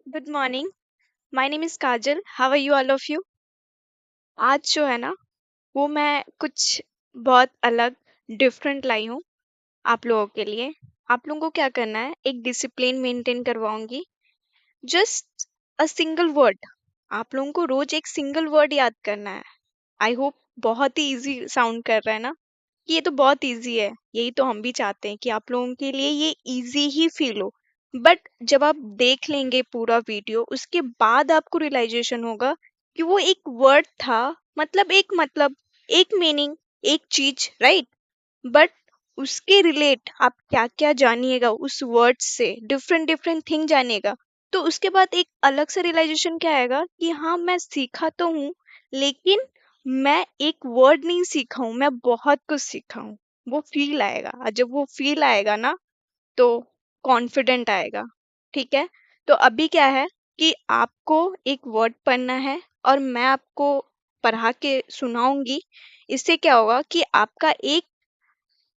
Good morning. My name is Kajal. How are you all of you? आज जो है ना, वो मैं कुछ बहुत अलग डिफरेंट लाई हूँ आप लोगों के लिए। आप लोगों को क्या करना है, एक डिसिप्लिन मेंटेन करवाऊंगी। जस्ट अ सिंगल वर्ड, आप लोगों को रोज एक सिंगल वर्ड याद करना है। आई होप बहुत ही इजी साउंड कर रहा है ना, कि ये तो बहुत इजी है। यही तो हम भी चाहते हैं कि आप लोगों के लिए ये इजी ही फील हो। बट जब आप देख लेंगे पूरा वीडियो, उसके बाद आपको रियलाइजेशन होगा कि वो एक वर्ड था, मतलब एक मीनिंग, एक चीज, राइट? बट उसके रिलेट आप क्या क्या जानिएगा, उस वर्ड से डिफरेंट डिफरेंट थिंग जानिएगा। तो उसके बाद एक अलग से रियलाइजेशन क्या आएगा कि हाँ, मैं सीखा तो हूँ, लेकिन मैं एक वर्ड नहीं सीखा हूँ, मैं बहुत कुछ सीखा हूँ। वो फील आएगा, और जब वो फील आएगा ना, तो कॉन्फिडेंट आएगा। ठीक है? तो अभी क्या है कि आपको एक वर्ड पढ़ना है और मैं आपको पढ़ा के सुनाऊंगी। इससे क्या होगा कि आपका एक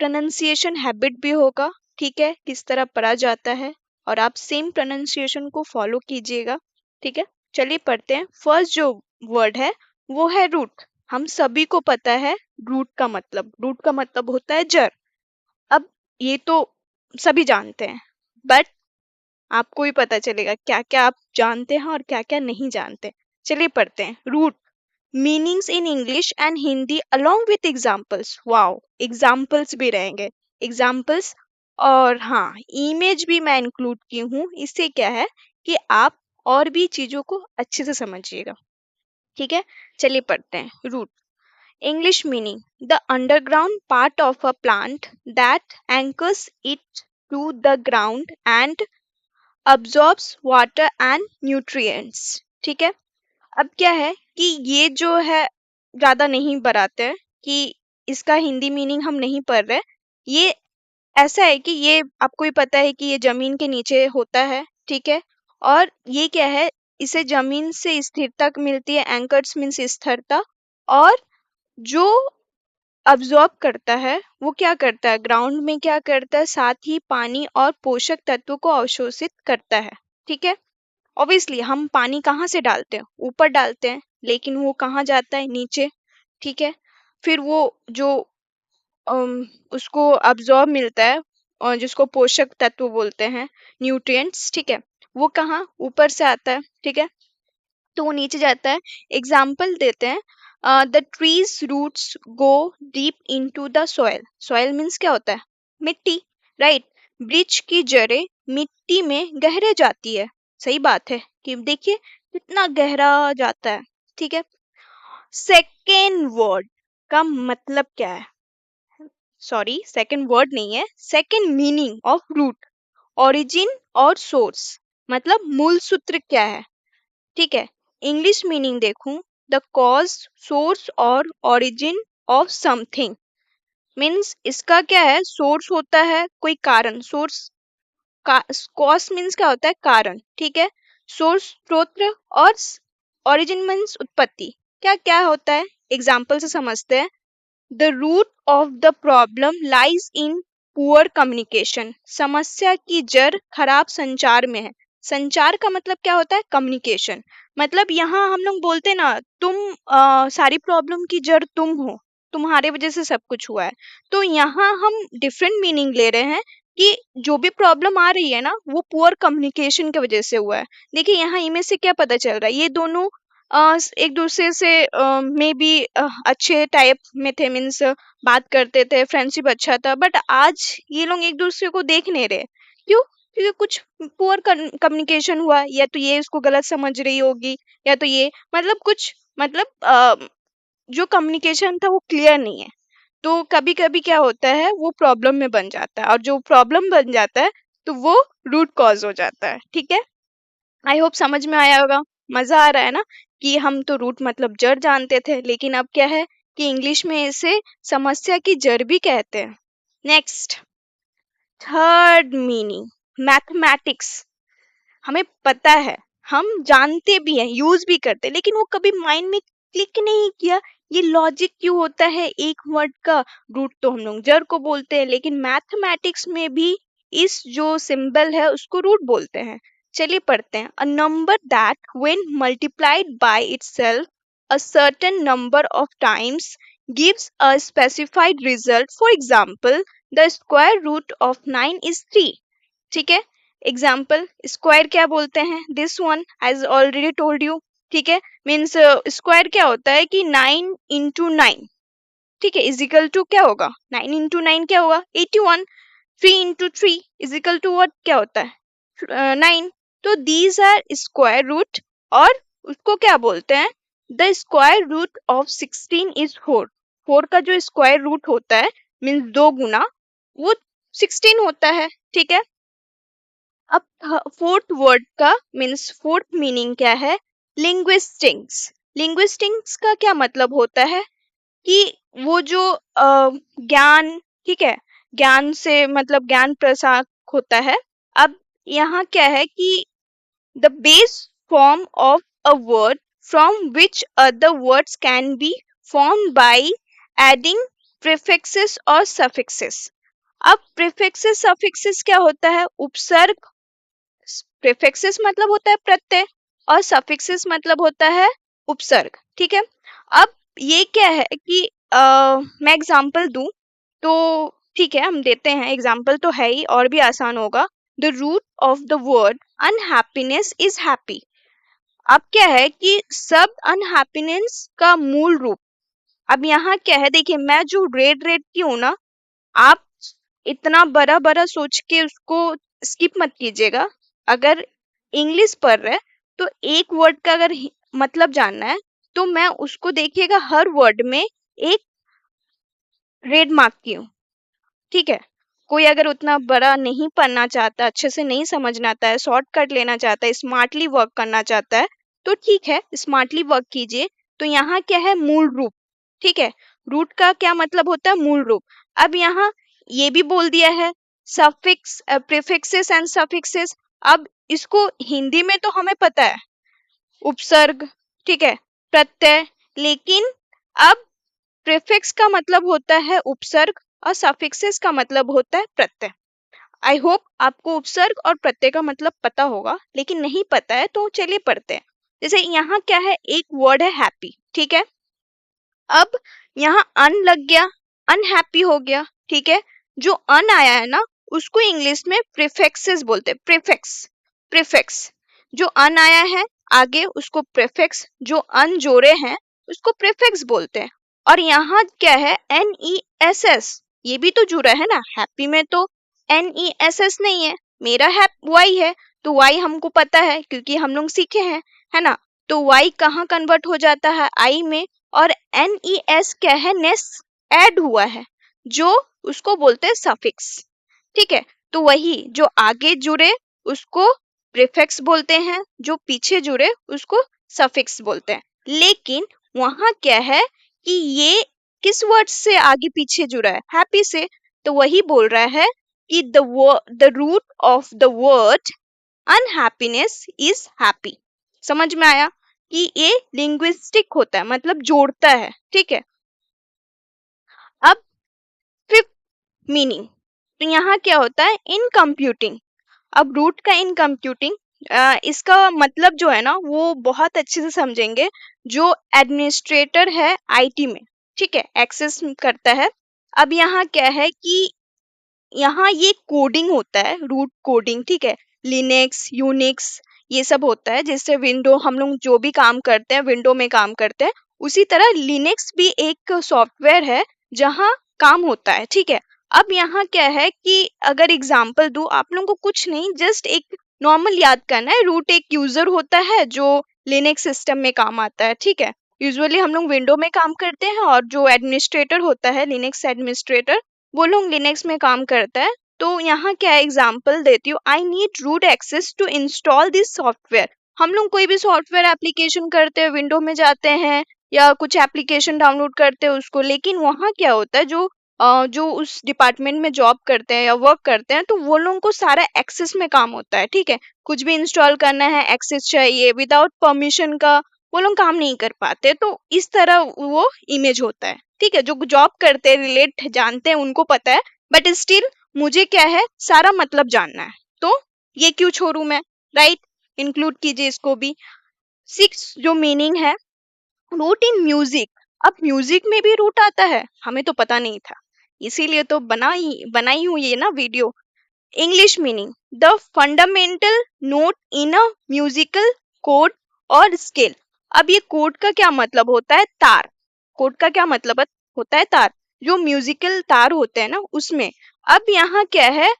प्रोनाउंसिएशन हैबिट भी होगा। ठीक है, किस तरह पढ़ा जाता है, और आप सेम प्रोनाउंसिएशन को फॉलो कीजिएगा। ठीक है, चलिए पढ़ते हैं। फर्स्ट जो वर्ड है वो है रूट। हम सभी को पता है रूट का मतलब होता है जड़। अब ये तो सभी जानते हैं, बट आपको भी पता चलेगा क्या क्या आप जानते हैं और क्या क्या नहीं जानते। चलिए पढ़ते हैं। Root meanings in English and Hindi along with examples. Wow, examples भी रहेंगे। एग्जाम्पल्स, और हाँ, इमेज भी मैं इंक्लूड की हूँ। इससे क्या है कि आप और भी चीजों को अच्छे से समझिएगा। ठीक है, चलिए पढ़ते हैं। Root English meaning: the underground part of a plant that anchors it to the ground and absorbs water and nutrients। ठीक है, अब क्या है कि ये जो है, ज्यादा नहीं बढ़ाते हैं कि इसका हिंदी मीनिंग हम नहीं पढ़ रहे। ये ऐसा है कि ये आपको भी पता है कि ये जमीन के नीचे होता है। ठीक है, और ये क्या है, इसे जमीन से स्थिरता मिलती है। एंकर्स मीन्स स्थिरता। और जो अब्जॉर्ब करता है, वो क्या करता है, ग्राउंड में क्या करता है, साथ ही पानी और पोषक तत्वों को अवशोषित करता है। ठीक है, ऑब्वियसली हम पानी कहाँ से डालते हैं, ऊपर डालते हैं, लेकिन वो कहाँ जाता है, नीचे। ठीक है, फिर वो जो उसको अब्जॉर्ब मिलता है, और जिसको पोषक तत्व बोलते हैं, न्यूट्रिएंट्स। ठीक है, वो कहाँ, ऊपर से आता है। ठीक है, तो वो नीचे जाता है। एग्जाम्पल देते हैं, the trees roots go deep into the soil. Soil means क्या होता है, मिट्टी, राइट? वृक्ष की जड़ें मिट्टी में गहरे जाती है। सही बात है कि देखिए कितना गहरा जाता है। ठीक है, सेकेंड वर्ड का मतलब क्या है, सॉरी सेकेंड वर्ड नहीं है, second meaning of root: origin और सोर्स। मतलब मूल सूत्र क्या है। ठीक है, इंग्लिश मीनिंग देखूं: द कॉज, सोर्स और ओरिजिन ऑफ समथिंग। मीन्स इसका क्या है, सोर्स होता है कोई कारण, सोर्स का। कॉज मीन्स क्या होता है, कारण। ठीक है, सोर्स स्रोत, और ओरिजिन मीन्स उत्पत्ति। क्या क्या होता है, एग्जाम्पल से समझते हैं। The root of the problem lies in poor communication. समस्या की जड़ खराब संचार में है। संचार का मतलब क्या होता है, कम्युनिकेशन। मतलब यहाँ हम लोग बोलते हैं ना, तुम सारी प्रॉब्लम की जड़ तुम हो, तुम्हारे वजह से सब कुछ हुआ है। तो यहाँ हम डिफरेंट मीनिंग ले रहे हैं कि जो भी प्रॉब्लम आ रही है ना, वो पुअर कम्युनिकेशन की वजह से हुआ है। देखिए यहाँ इमेज से क्या पता चल रहा है, ये दोनों एक दूसरे से मे बी अच्छे टाइप में थे, मीन्स बात करते थे, फ्रेंडशिप अच्छा था। बट आज ये लोग एक दूसरे को देख नहीं रहे। क्यों? क्योंकि कुछ पुअर कम्युनिकेशन हुआ, या तो ये इसको गलत समझ रही होगी, या तो ये मतलब कुछ मतलब जो कम्युनिकेशन था वो क्लियर नहीं है। तो कभी कभी क्या होता है, वो प्रॉब्लम में बन जाता है, और जो प्रॉब्लम बन जाता है तो वो रूट कॉज हो जाता है। ठीक है, आई होप समझ में आया होगा। मजा आ रहा है ना, कि हम तो रूट मतलब जड़ जानते थे, लेकिन अब क्या है कि इंग्लिश में इसे समस्या की जड़ भी कहते हैं। Next, third meaning, mathematics. हमें पता है, हम जानते भी हैं, यूज भी करते हैं, लेकिन वो कभी माइंड में क्लिक नहीं किया, ये लॉजिक क्यों होता है एक वर्ड का। रूट तो हम लोग जड़ को बोलते हैं, लेकिन मैथमेटिक्स में भी इस जो सिंबल है उसको रूट बोलते हैं। चलिए पढ़ते हैं। A number that when multiplied by itself a certain number of times gives a specified result. For example, the square root of 9 is 3. ठीक है, एग्जाम्पल स्क्वायर क्या बोलते हैं, this one as already told you. ठीक है, means square क्या होता है कि 9 इंटू 9, ठीक है, इजिकल टू क्या होगा, 9 इंटू 9 क्या होगा 81। 3 इंटू 3 इजिकल टू व्हाट क्या होता है 9। तो दीज आर स्क्वायर रूट, और उसको क्या बोलते हैं, the square root of 16 is 4। 4 का जो स्क्वायर रूट होता है मीन्स 2 गुना वो 16 होता है। ठीक है, अब फोर्थ वर्ड का मीन्स फोर्थ मीनिंग क्या है, लिंग्विस्टिक्स। लिंग्विस्टिक्स का क्या मतलब होता है कि वो जो ज्ञान, ठीक है, ज्ञान से मतलब ज्ञान प्रसार होता है। अब यहाँ क्या है कि the base form of a word from which other words can be form by adding prefixes और सफिक्सेस। अब प्रीफिक्सेस सफिक्सेस क्या होता है, उपसर्ग। प्रीफिक्सेस मतलब होता है प्रत्यय और सफिक्सेस मतलब होता है उपसर्ग। ठीक है, अब ये क्या है कि मैं एग्जांपल दूं तो ठीक है, हम देते हैं एग्जांपल, तो है ही और भी आसान होगा। The root of the word unhappiness is happy. अब क्या है कि शब्द अनहैप्पीनेस का मूल रूप, अब यहाँ क्या है, देखिए मैं जो रेड रेड की हूँ ना, आप इतना बड़ा बड़ा सोच के उसको स्किप मत कीजिएगा। अगर इंग्लिश पढ़ रहे तो एक वर्ड का अगर मतलब जानना है तो मैं उसको देखिएगा, हर वर्ड में एक रेड मार्क की हूँ। ठीक है, कोई अगर उतना बड़ा नहीं पढ़ना चाहता, अच्छे से नहीं समझना आता है, शॉर्टकट लेना चाहता है, स्मार्टली वर्क करना चाहता है, तो ठीक है स्मार्टली वर्क कीजिए। तो यहाँ क्या है, मूल रूप। ठीक है, रूट का क्या मतलब होता है, मूल रूप। अब यहाँ ये भी बोल दिया है सफिक्स, प्रीफिक्सेस एंड सफिक्सेस। अब इसको हिंदी में तो हमें पता है उपसर्ग, ठीक है, प्रत्यय, लेकिन अब प्रीफिक्स का मतलब होता है उपसर्ग और सफिक्सेस का मतलब होता है प्रत्यय। आई होप आपको उपसर्ग और प्रत्यय का मतलब पता होगा, लेकिन नहीं पता है तो चलिए पढ़ते हैं। जैसे यहाँ क्या है, एक वर्ड है हैप्पी। ठीक है, अब यहाँ अन लग गया, अनहैप्पी हो गया। ठीक है, जो अन आया है ना उसको इंग्लिश में प्रीफिक्सेस बोलते हैं, प्रीफिक्स। प्रीफिक्स जो अन आया है आगे उसको प्रीफिक्स, जो अन जोड़े हैं उसको प्रीफिक्स बोलते हैं। और यहाँ क्या है, NESS, ये भी तो जुड़ा है ना, हैप्पी में तो NESS नहीं है, मेरा है वाई है, तो वाई हमको पता है क्योंकि हम लोग सीखे हैं, है ना। तो वाई कहाँ कन्वर्ट हो जाता है, आई में, और NES क्या है, नेस ऐड हुआ है, जो उसको बोलते हैं सफिक्स। ठीक है, तो वही जो आगे जुड़े उसको प्रीफिक्स बोलते हैं, जो पीछे जुड़े उसको सफिक्स बोलते हैं। लेकिन वहां क्या है कि ये किस वर्ड से आगे पीछे जुड़ा है, हैप्पी से, तो वही बोल रहा है कि the root of the word unhappiness is happy. समझ में आया कि ये लिंग्विस्टिक होता है, मतलब जोड़ता है। ठीक है, अब फिफ्थ मीनिंग, तो यहाँ क्या होता है, इन कंप्यूटिंग। अब रूट का इन कंप्यूटिंग, इसका मतलब जो है ना वो बहुत अच्छे से समझेंगे जो एडमिनिस्ट्रेटर है आईटी में, ठीक है, एक्सेस करता है। अब यहाँ क्या है कि यहाँ ये कोडिंग होता है, रूट कोडिंग। ठीक है, लिनक्स यूनिक्स ये सब होता है, जिससे विंडो, हम लोग जो भी काम करते हैं विंडो में काम करते हैं, उसी तरह लिनक्स भी एक सॉफ्टवेयर है जहाँ काम होता है। ठीक है, अब यहाँ क्या है कि अगर एग्जाम्पल दूं आप लोगों को, कुछ नहीं, जस्ट एक नॉर्मल याद करना है। रूट एक यूजर होता है जो लिनक्स सिस्टम में काम आता है। ठीक है, यूजुअली हम लोग विंडो में काम करते हैं, और जो एडमिनिस्ट्रेटर होता है लिनक्स एडमिनिस्ट्रेटर, वो लोग लिनक्स में काम करता है। तो यहाँ क्या एग्जाम्पल देती हूँ, I need root access to install this software. हम लोग कोई भी सॉफ्टवेयर एप्लीकेशन करते हैं, विंडो में जाते हैं या कुछ एप्लीकेशन डाउनलोड करते हैं उसको, लेकिन वहाँ क्या होता है, जो उस डिपार्टमेंट में जॉब करते हैं या वर्क करते हैं, तो वो लोगों को सारा एक्सेस में काम होता है। ठीक है, कुछ भी इंस्टॉल करना है एक्सेस चाहिए, विदाउट परमिशन का वो लोग काम नहीं कर पाते। तो इस तरह वो इमेज होता है। ठीक है, जो जॉब करते हैं, रिलेट जानते हैं, उनको पता है, बट स्टिल मुझे क्या है, सारा मतलब जानना है, तो ये क्यों छोड़ू मैं, राइट। इंक्लूड कीजिए इसको भी। 6 जो मीनिंग है, रूट इन म्यूजिक। अब म्यूजिक में भी रूट आता है, हमें तो पता नहीं था, इसीलिए तो बनाई हूँ ये ना video. English meaning, the fundamental note in a musical code और स्केल। अब ये कोड का क्या मतलब होता है? तार। कोड का क्या मतलब होता है? तार। जो म्यूजिकल तार होते हैं ना उसमें। अब यहाँ क्या है?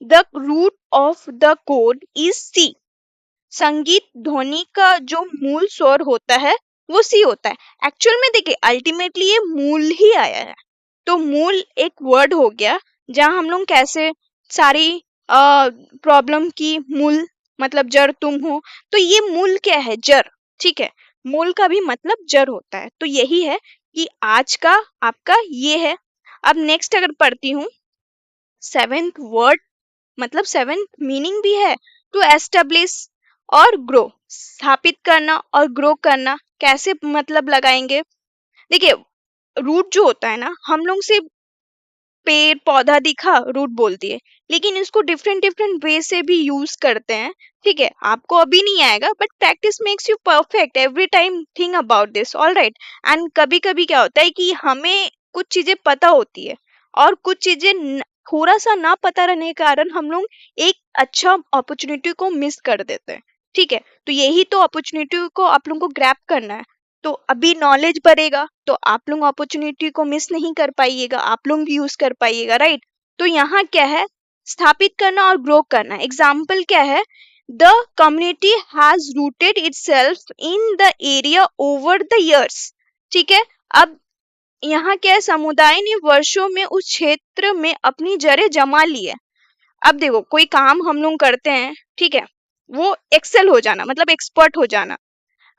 The root of the code is C. संगीत ध्वनि का जो मूल स्वर होता है वो सी होता है। एक्चुअल में देखिए अल्टीमेटली ये मूल ही आया है, तो मूल एक वर्ड हो गया जहां हम लोग कैसे सारी प्रॉब्लम की मूल मतलब जड़ तुम हो, तो ये मूल क्या है? जड़। ठीक है, मूल का भी मतलब जड़ होता है, तो यही है कि आज का आपका ये है। अब नेक्स्ट अगर पढ़ती हूँ, सेवेंथ वर्ड मतलब सेवेंथ मीनिंग भी है, टू एस्टेब्लिश और ग्रो, स्थापित करना और ग्रो करना। कैसे मतलब लगाएंगे? देखिए रूट जो होता है ना, हम लोग से पेड़ पौधा दिखा रूट बोल दिए, लेकिन इसको डिफरेंट डिफरेंट वे से भी यूज करते हैं। ठीक है, आपको अभी नहीं आएगा, but practice makes you perfect. Every time think about this, all right. And कभी कभी क्या होता है कि हमें कुछ चीजें पता होती है और कुछ चीजें थोड़ा सा ना पता रहने के कारण हम लोग एक अच्छा अपॉर्चुनिटी को मिस कर देते हैं। ठीक है, तो यही तो अपॉर्चुनिटी को आप लोगों को ग्रैब करना है। तो अभी नॉलेज बढ़ेगा तो आप लोग अपॉर्चुनिटी को मिस नहीं कर पाइएगा, आप लोग भी यूज कर पाइएगा, राइट। तो यहाँ क्या है? स्थापित करना और ग्रो करना। एग्जाम्पल क्या है? The community has rooted itself in the area over the years. ठीक है, अब यहाँ क्या है? समुदाय ने वर्षों में उस क्षेत्र में अपनी जड़ें जमा ली है। अब देखो कोई काम हम लोग करते हैं, ठीक है, वो एक्सेल हो जाना मतलब एक्सपर्ट हो जाना।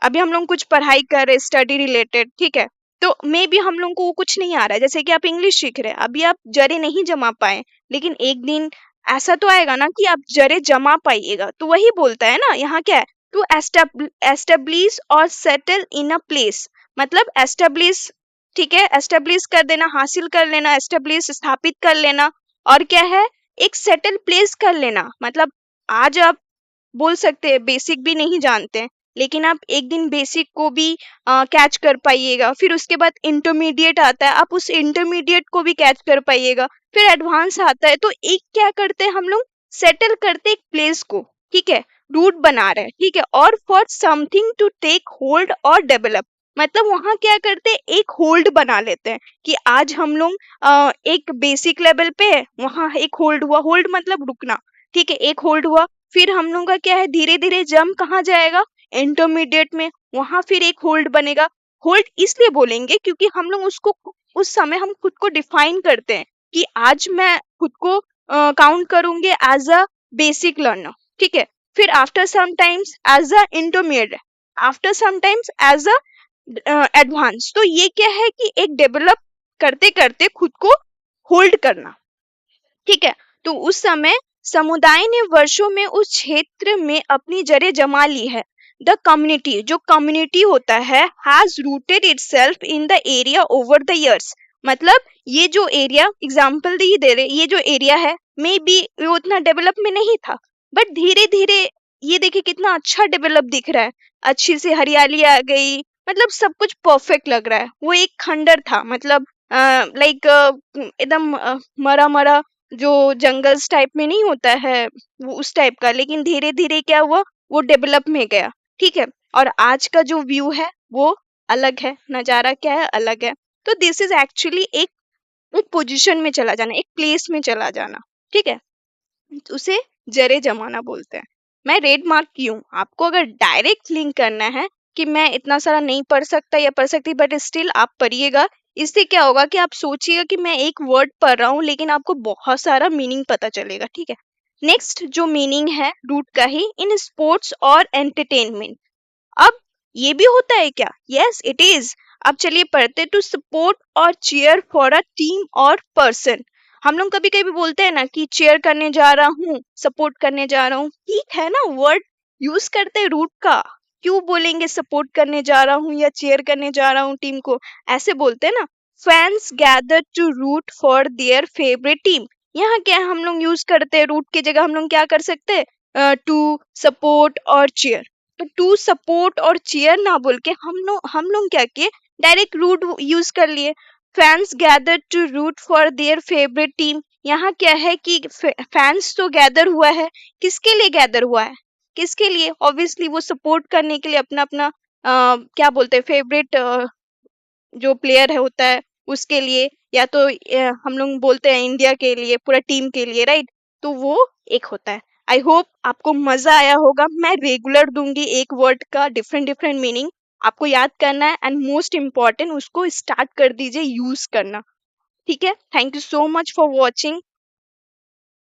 अभी हम लोग कुछ पढ़ाई कर रहे स्टडी रिलेटेड, ठीक है, तो मे बी हम लोग को वो कुछ नहीं आ रहा है। जैसे कि आप इंग्लिश सीख रहे हैं, अभी आप जड़े नहीं जमा पाए, लेकिन एक दिन ऐसा तो आएगा ना कि आप जड़े जमा पाइएगा। तो वही बोलता है ना यहाँ क्या है? टू एस्टेब्लिश और सेटल इन अ प्लेस, मतलब एस्टेब्लिश। ठीक है, एस्टेब्लिश कर देना, हासिल कर लेना, एस्टेब्लिश स्थापित कर लेना। और क्या है? एक सेटल प्लेस कर लेना। मतलब आज आप बोल सकते हैं बेसिक भी नहीं जानते हैं, लेकिन आप एक दिन बेसिक को भी कैच कर पाइएगा। फिर उसके बाद इंटरमीडिएट आता है, आप उस इंटरमीडिएट को भी कैच कर पाइएगा। फिर एडवांस आता है, तो एक क्या करते हैं हम लोग? सेटल करते एक प्लेस को। ठीक है, रूट बना रहे हैं, ठीक है, और for something to take hold और डेवलप, मतलब वहां क्या करते हैं? एक होल्ड बना लेते हैं कि आज हम लोग एक बेसिक लेवल पे है, वहां एक होल्ड हुआ। होल्ड मतलब रुकना। ठीक है, एक होल्ड हुआ, फिर हम लोग का क्या है? धीरे धीरे जंप कहाँ जाएगा? इंटरमीडिएट में, वहां फिर एक होल्ड बनेगा। होल्ड इसलिए बोलेंगे क्योंकि हम लोग उसको उस समय हम खुद को डिफाइन करते हैं कि आज मैं खुद को काउंट करूंगे एज अ बेसिक लर्नर। ठीक है, फिर after some times as a intermediate, after some times as a advance. तो ये क्या है कि एक डेवलप करते करते खुद को होल्ड करना। ठीक है, तो उस समय समुदाय ने वर्षों में उस क्षेत्र में अपनी जड़ें जमा ली है। द कम्युनिटी, जो कम्युनिटी होता है, has rooted itself in the area over the years. मतलब ये जो एरिया एग्जाम्पल दे रहे, ये जो एरिया है मे बी वो उतना डेवलप में नहीं था, बट धीरे धीरे ये देखिए कितना अच्छा डेवलप दिख रहा है। अच्छी सी हरियाली आ गई, मतलब सब कुछ परफेक्ट लग रहा है। वो एक खंडर था, मतलब लाइक एकदम मरा मरा जो जंगल्स टाइप में नहीं होता है, वो उस टाइप का। लेकिन धीरे धीरे क्या हुआ? वो डेवलप में गया। ठीक है, और आज का जो व्यू है वो अलग है, नजारा क्या है? अलग है। तो दिस इज एक्चुअली एक एक पोजीशन में चला जाना, एक प्लेस में चला जाना। ठीक है, उसे जरे जमाना बोलते हैं। मैं रेड मार्क की हूँ। आपको अगर डायरेक्ट लिंक करना है कि मैं इतना सारा नहीं पढ़ सकता या पढ़ सकती, बट स्टिल आप पढ़िएगा। इससे क्या होगा कि आप सोचिएगा कि मैं एक वर्ड पढ़ रहा हूँ, लेकिन आपको बहुत सारा मीनिंग पता चलेगा। ठीक है, नेक्स्ट जो मीनिंग है रूट का ही, इन स्पोर्ट्स और एंटरटेनमेंट। अब ये भी होता है क्या? Yes it is. अब चलिए पढ़ते, टू सपोर्ट और चीयर फॉर अ टीम और पर्सन। हम लोग कभी कभी बोलते हैं ना कि चेयर करने जा रहा हूँ, सपोर्ट करने जा रहा हूँ, ठीक है ना, वर्ड यूज करते हैं रूट का। क्यों बोलेंगे सपोर्ट करने जा रहा हूँ या चेयर करने जा रहा हूँ टीम को? ऐसे बोलते हैं ना। Fans gather to root for their favourite team. यहाँ क्या हम लोग यूज करते हैं? रूट की जगह हम लोग क्या कर सकते हैं? टू सपोर्ट और चीयर। तो टू सपोर्ट और चीयर ना बोल के हम लोग क्या किए, डायरेक्ट रूट यूज कर लिए। Fans gather to root for their favourite team. यहाँ क्या है कि फैंस तो गैदर हुआ है, किसके लिए गैदर हुआ है, किसके लिए? ऑब्वियसली वो सपोर्ट करने के लिए अपना अपना क्या बोलते हैं फेवरेट जो प्लेयर है होता है उसके लिए, या तो हम लोग बोलते हैं इंडिया के लिए, पूरा टीम के लिए, राइट? तो वो एक होता है। आई होप आपको मजा आया होगा। मैं रेगुलर दूंगी एक वर्ड का डिफरेंट डिफरेंट मीनिंग, आपको याद करना है, एंड मोस्ट इम्पॉर्टेंट उसको स्टार्ट कर दीजिए यूज करना। ठीक है, thank you so much for watching.